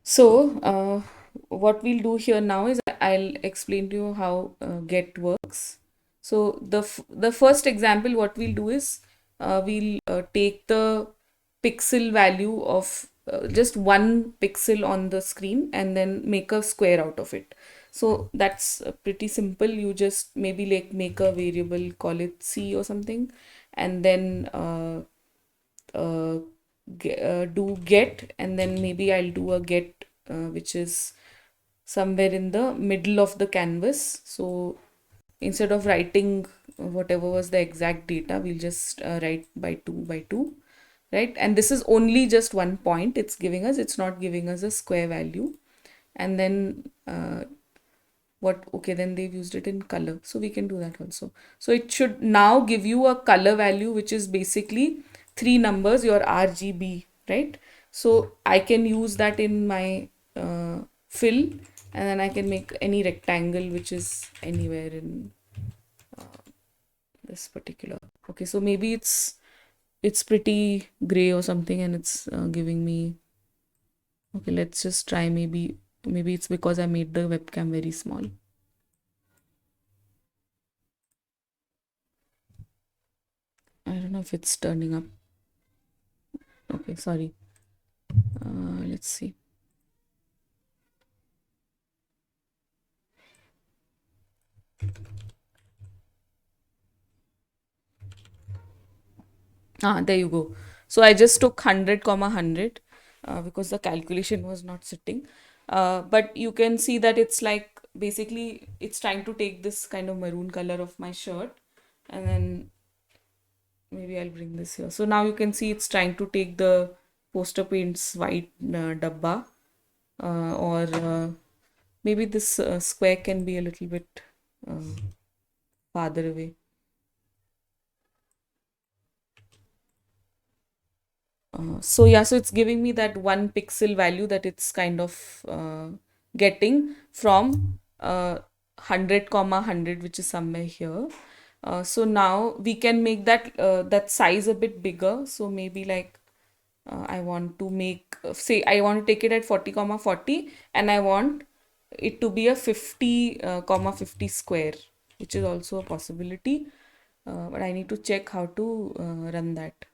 So, what we'll do here now is I'll explain to you how get works. So, the first example, what we'll do is we'll take the pixel value of just one pixel on the screen and then make a square out of it. So that's pretty simple. You just maybe like make a variable, call it C or something, and then uh, do get, and then maybe I'll do a get which is somewhere in the middle of the canvas. So instead of writing whatever was the exact data, we'll just write by 2 by 2, right? And this is only just one point it's giving us, it's not giving us a square value. And then what, okay, then they've used it in color, so we can do that also. So it should now give you a color value, which is basically three numbers, your RGB, right? So I can use that in my fill, and then I can make any rectangle which is anywhere in this particular. Okay, so maybe it's pretty gray or something, and it's giving me. Okay, let's just try. Maybe it's because I made the webcam very small. I don't know if it's turning up. Okay, sorry. Let's see. There you go. So I just took 100 comma 100 because the calculation was not sitting. But you can see that it's like basically it's trying to take this kind of maroon color of my shirt, and then maybe I'll bring this here. So now you can see it's trying to take the poster paints white dabba, or maybe this square can be a little bit uh, farther away. So yeah, so it's giving me that one pixel value that it's kind of getting from 100 comma 100, which is somewhere here. So now we can make that size a bit bigger. So maybe like I want to make, say I want to take it at 40 comma 40, and I want it to be a 50 comma 50 square, which is also a possibility. But I need to check how to run that.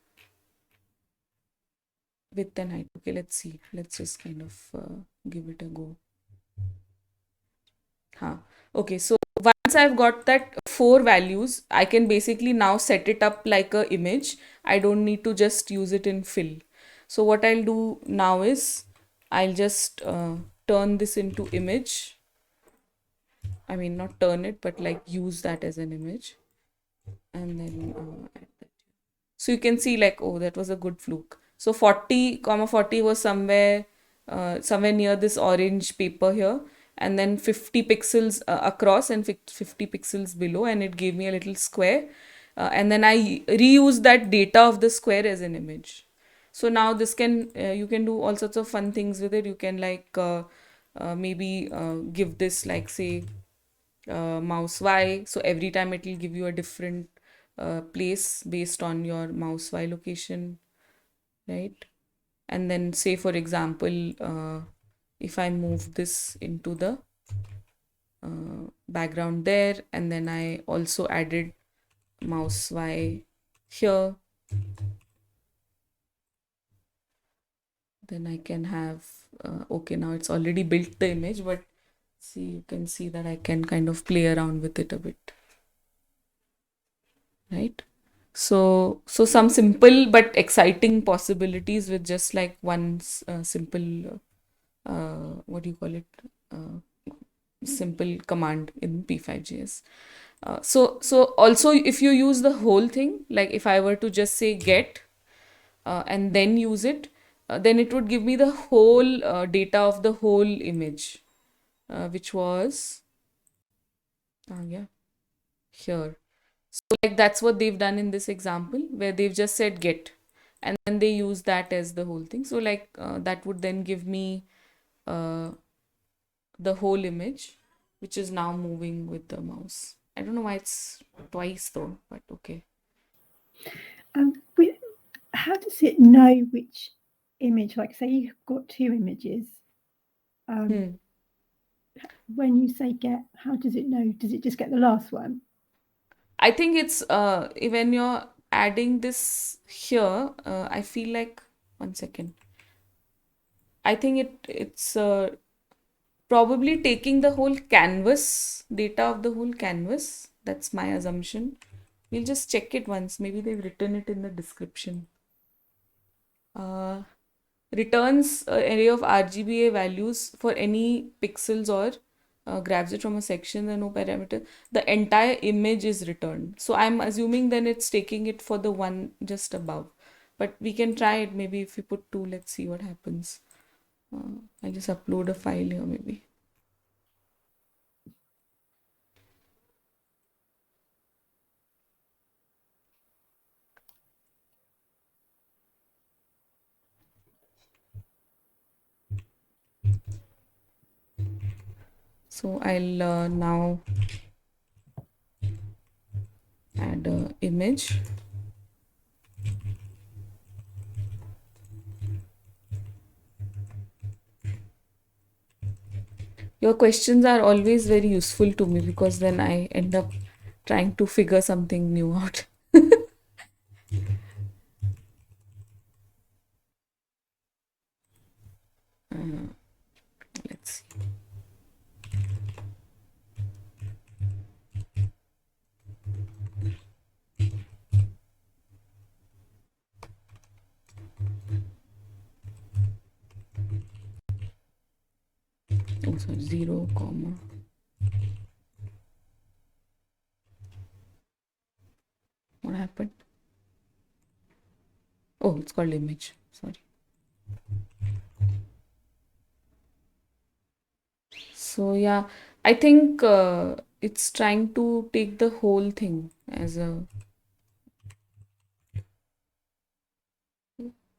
Width and height. Okay, let's see. Let's just kind of give it a go. Huh. Okay, so once I've got that four values, I can basically now set it up like a image. I don't need to just use it in fill. So what I'll do now is I'll just turn this into image. I mean, not turn it, but like use that as an image. And then add that. So you can see like, oh, that was a good fluke. So 40 comma 40 was somewhere near this orange paper here, and then 50 pixels across and 50 pixels below, and it gave me a little square. And then I reuse that data of the square as an image. So now this can you can do all sorts of fun things with it. You can like maybe give this like, say, mouse Y. So every time it will give you a different place based on your mouse Y location, right? And then say for example, if I move this into the background there, and then I also added mouse Y here, then I can have okay, now it's already built the image, but see, you can see that I can kind of play around with it a bit, right? So some simple but exciting possibilities with just like one simple what do you call it? Simple command in P5JS. So also if you use the whole thing, like if I were to just say get and then use it, then it would give me the whole data of the whole image, which was yeah, here. So like that's what they've done in this example, where they've just said get, and then they use that as the whole thing. So like that would then give me uh, the whole image, which is now moving with the mouse. I don't know why it's twice though, but okay. How does it know which image? Like, say you've got two images, Um, Hmm. when you say get, how does it know? Does it just get the last one? I think it's when you're adding this here, I feel like 1 second. I think it's probably taking the whole canvas, data of the whole canvas. That's my assumption. We'll just check it once. Maybe they've written it in the description. Uh, Returns array of RGBA values for any pixels or grabs it from a section and no parameter. The entire image is returned. So I'm assuming then it's taking it for the one just above. But we can try it. Maybe if we put two, let's see what happens. I'll just upload a file here maybe. So I'll now add a image. Your questions are always very useful to me because then I end up trying to figure something new out. Let's see. Oh, sorry, 0, comma. What happened? Oh, it's called image. Sorry. So yeah, I think it's trying to take the whole thing as a,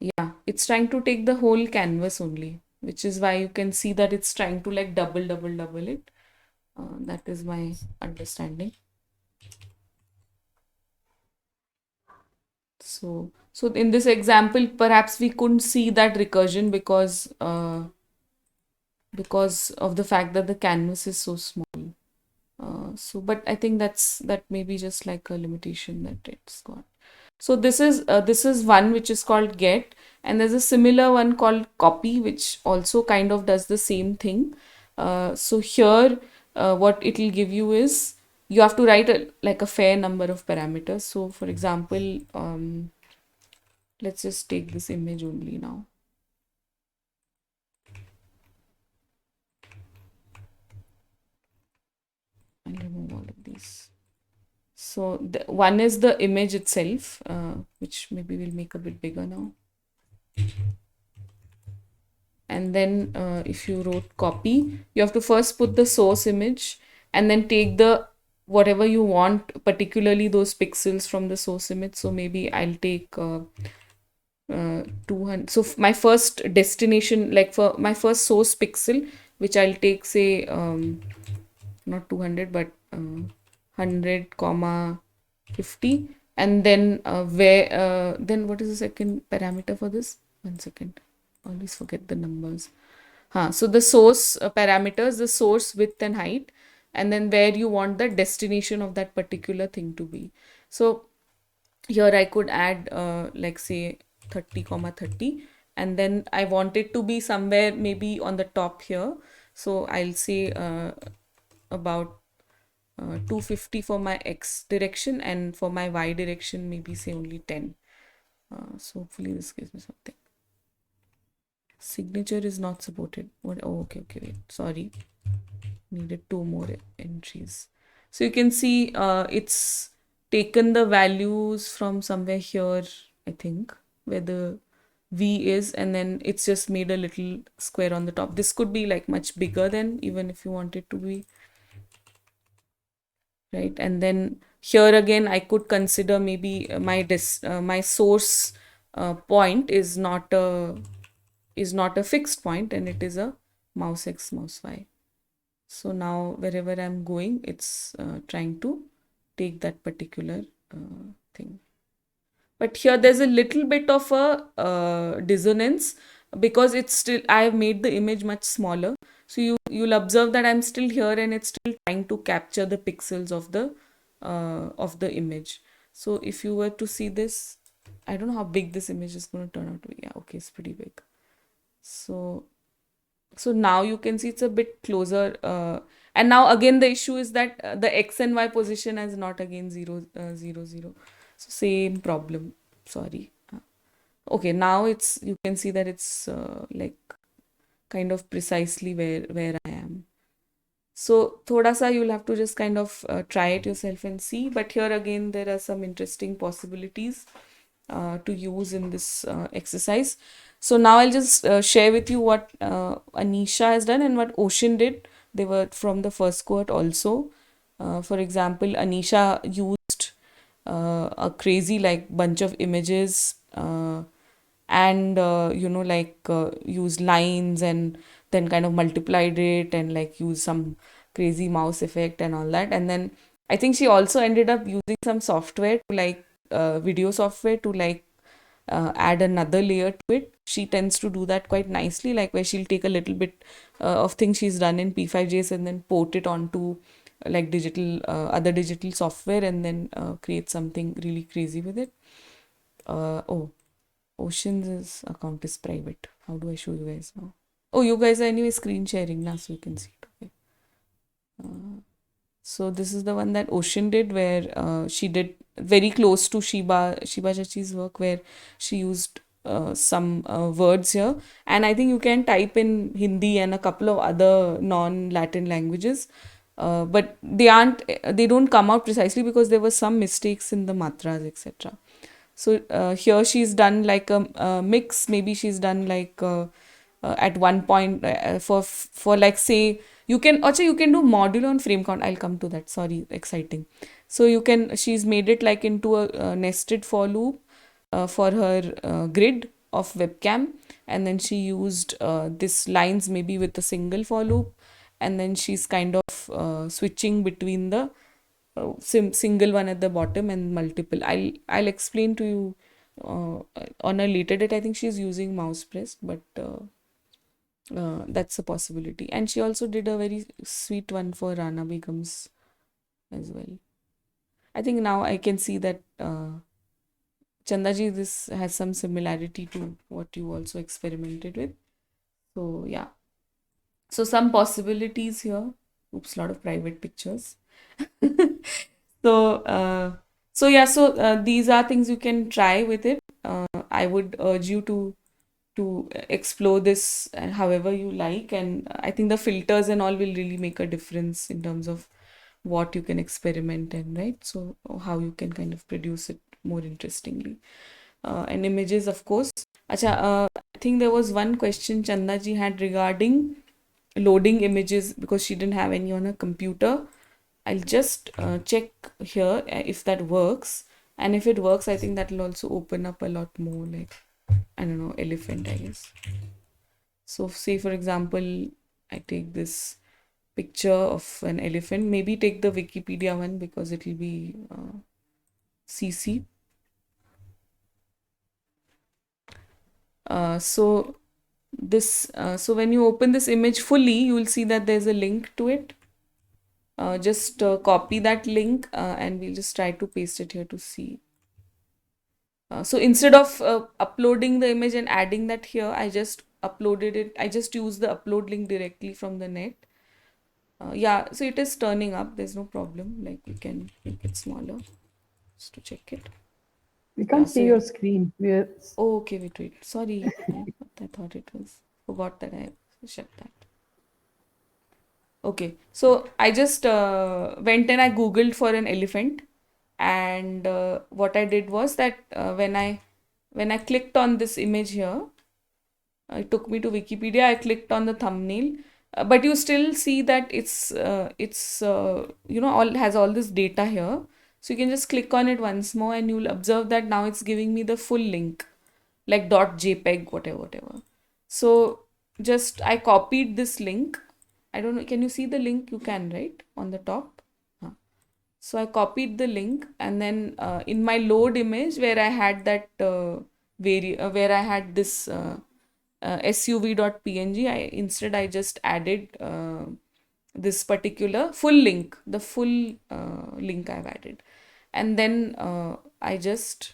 yeah, it's trying to take the whole canvas only, which is why you can see that it's trying to like double it. That is my understanding. So in this example, perhaps we couldn't see that recursion because of the fact that the canvas is so small. But I think that may be just like a limitation that it's got. So this is one which is called get, and there's a similar one called copy, which also kind of does the same thing. So here, what it'll give you is you have to write like a fair number of parameters. So for example, let's just take this image only now. I'll remove all of these. So the one is the image itself, which maybe we'll make a bit bigger now. And then if you wrote copy, you have to first put the source image and then take the whatever you want, particularly those pixels from the source image. So maybe I'll take 200. So my first destination, like for my first source pixel, which I'll take, say, not 200, but 100, comma 50. And then then what is the second parameter for this? 1 second. Always forget the numbers. So the source parameters, the source width and height, and then where you want the destination of that particular thing to be. So here I could add like say 30 comma 30, and then I want it to be somewhere maybe on the top here. So I'll say about 250 for my x direction, and for my y direction maybe say only 10. So hopefully this gives me something. Signature is not supported. What? Oh, okay, wait, sorry, needed two more entries. So you can see it's taken the values from somewhere here, I think, where the V is, and then it's just made a little square on the top. This could be like much bigger than, even if you want it to be, right? And then here again, I could consider maybe my source point is not a fixed point, and it is a mouse x, mouse y. So now wherever I'm going, it's trying to take that particular thing. But here there's a little bit of a dissonance, because it's still, I have made the image much smaller. So you'll observe that I'm still here and it's still trying to capture the pixels of the image. So if you were to see this, I don't know how big this image is going to turn out to be. Yeah, okay, it's pretty big. So now you can see it's a bit closer. And now again the issue is that the x and y position is not again 0, 0, 0. So same problem. Sorry. Okay, now it's, you can see that it's like kind of precisely where I am. So thoda sa you'll have to just kind of try it yourself and see. But here again there are some interesting possibilities to use in this exercise. So now I'll just share with you what Anisha has done and what Ocean did. They were from the first cohort also. For example, Anisha used a crazy like bunch of images and use lines and then kind of multiplied it and like use some crazy mouse effect and all that. And then I think she also ended up using some software to like video software to like add another layer to it. She tends to do that quite nicely, like where she'll take a little bit of things she's done in P5JS and then port it onto like digital other digital software and then create something really crazy with it. Oh, Ocean's account is private. How do I show you guys now? Oh, you guys are anyway screen sharing now, so you can see it. Okay. So this is the one that Ocean did, where she did very close to Shiba Chachi's work, where she used some words here, and I think you can type in Hindi and a couple of other non-Latin languages, but they don't come out precisely because there were some mistakes in the matras, etc. So here she's done like a mix. Maybe she's done like at one point for like say you can do module on frame count. I'll come to that. Sorry, exciting. So she's made it like into a nested for loop for her grid of webcam, and then she used this lines maybe with a single for loop, and then she's kind of switching between the single one at the bottom and multiple. I'll explain to you on a later date. I think she's using mouse press, but that's a possibility. And she also did a very sweet one for Rana Begum's as well. I think now I can see that Chandaji, this has some similarity to what you also experimented with. So yeah. So some possibilities here. Oops, lot of private pictures. So, these are things you can try with it. I would urge you to explore this however you like, and I think the filters and all will really make a difference in terms of what you can experiment in, right? So, how you can kind of produce it more interestingly. And images, of course. Acha, I think there was one question Chanda ji had regarding loading images because she didn't have any on her computer. I'll just check here if that works. And if it works, I think that will also open up a lot more, like, I don't know, elephant, I guess. So say, for example, I take this picture of an elephant. Maybe take the Wikipedia one because it will be CC. So when you open this image fully, you will see that there's a link to it. Just copy that link and we'll just try to paste it here to see. So instead of uploading the image and adding that here, I just uploaded it. I just used the upload link directly from the net. Yeah, so it is turning up. There's no problem. Like we can make it smaller just to check it. We can't see your screen. Oh, okay, wait. Sorry, I thought it was. Forgot that I shut that. Okay, so I just went and I googled for an elephant, and what I did was that when I clicked on this image here, it took me to Wikipedia. I clicked on the thumbnail, but you still see that it's all has all this data here. So you can just click on it once more, and you'll observe that now it's giving me the full link, like .jpeg, whatever. So just I copied this link. I don't know. Can you see the link? You can, right? On the top. So I copied the link, and then in my load image where I had that where I had this suv.png. Instead I just added this particular full link, the full link I've added, and then I just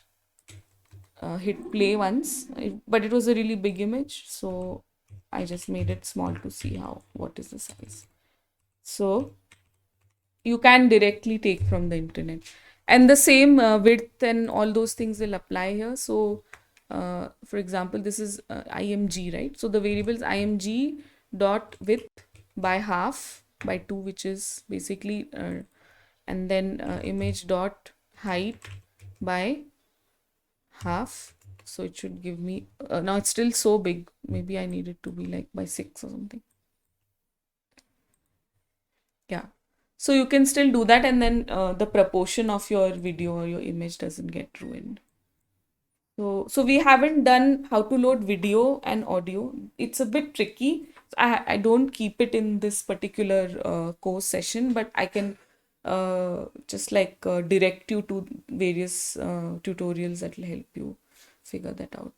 hit play once, but it was a really big image, so I just made it small to see what is the size. So you can directly take from the internet, and the same width and all those things will apply here. So for example, this is img, right? So the variables img dot width by half by 2, which is basically and then image dot height by half, so it should give me now it's still so big, maybe I need it to be like by 6 or something. Yeah, so you can still do that, and then the proportion of your video or your image doesn't get ruined. So we haven't done how to load video and audio. It's a bit tricky. I don't keep it in this particular course session, but I can just like direct you to various tutorials that will help you figure that out.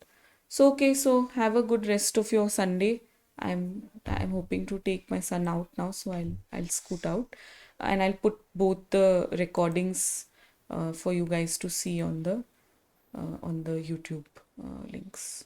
So okay, so have a good rest of your Sunday. I'm hoping to take my son out now, so I'll scoot out, and I'll put both the recordings for you guys to see on the YouTube links.